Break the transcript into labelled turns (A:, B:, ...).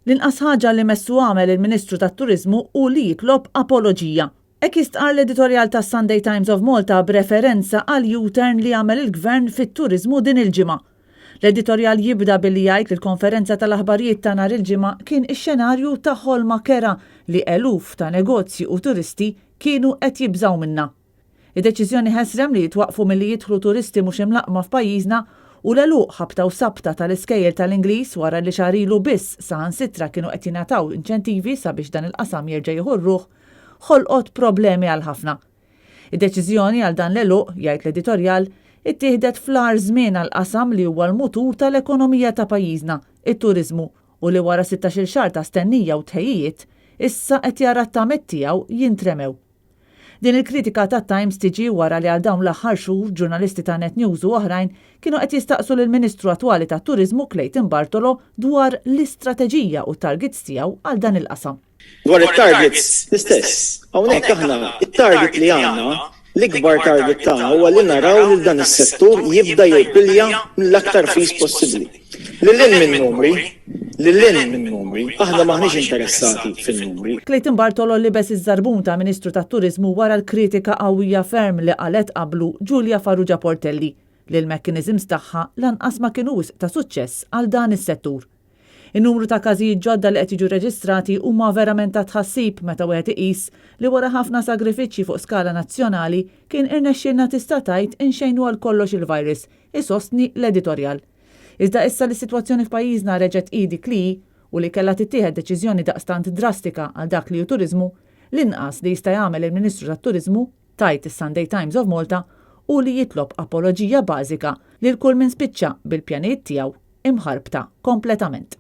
A: L-inqas ħaġa li messu għamel il-Ministru tat-Turiżmu u li jitlob apoloġija. Hekk jistqar l-editorjal tas Sunday Times of Malta b'referenza għal U-turn li għamel il-Gvern fit-Turiżmu din il-ġimgħa. L-editorjal jibda billi jgħid li l-konferenza tal-aħbarijiet ta' nhar il-ġimgħa kien ix-xenarju ta' ħolma kera li eluf ta' negozji u turisti kienu qed jibżgħu minnha. Id-deċiżjoni ħesrem li jitwaqfu milli jidħlu turisti mhux imlaqma f'pajjiżna u l-għeluq ħabta u sabta tal-iskejjel tal-Ingliż wara li xarilu biss saħansitra kienu qed jingħataw inċentivi sabiex dan il-qasam jerġa' jieħu rruħ, ħolqot problemi għal ħafna. Id-deċiżjoni għal dan l-għeluq, jgħid l-editorjal, ittieħdet fl-ar żmien għal qasam li huwa l-mutur tal-ekonomija ta' pajjiżna, it-turiżmu, u li wara 16-il xahar ta' stennija u tħejjiet, issa qed jara t-tamiet tiegħu jintremew. Din il-kritika tat-Times tiġi wara li għal dawn l-aħħar xhur ġurnalisti ta' Net News u oħrajn kienu qed jistaqsu lill-Ministru attwali tat-Turiżmu Clayton Bartolo dwar l-istrateġija u targets tiegħu għal dan il-qasam.
B: Dwar it-targets l-istess, hawnhekk aħna it-target li għandna l-ikbar target tagħna huwa li naraw li dan is-settur jibda jirpilja mill-aktar fis possibbli. Lil minn numri, aħna maħniex interessati fin-numri.
A: Clayton Bartolo libes iż-żarbun ta' Ministru tat-Turiżmu wara l-kritika qawwija ferm li qalet qablu Giulia Farrugia Portelli li l-mekkaniżms tagħha lanqas ma kienu ta' suċċess għal dan is-settur. In-numru ta' każijiet ġodda li qed jiġu reġistrati huma verament ta' tħassib meta wieħed iqis li wara ħafna sagrifiċċji fuq skala nazzjonali kien irnexxielna tista' tgħid inxejnu għal kollox il-virus, isostni l-editorjal. Iżda issa li s-sitwazzjoni f'pajjiżna reġgħet qiegħdi kli u li kellha tittieħed deċiżjoni daqstant drastika għal dak li hu turiżmu, l-inqas li jista' jagħmel il-Ministru tat-Turiżmu tajt is-Sunday Times of Malta u li jitlob apoloġija bażika lil kull min spiċċa bil-pjanijiet tiegħu imħarbta kompletament.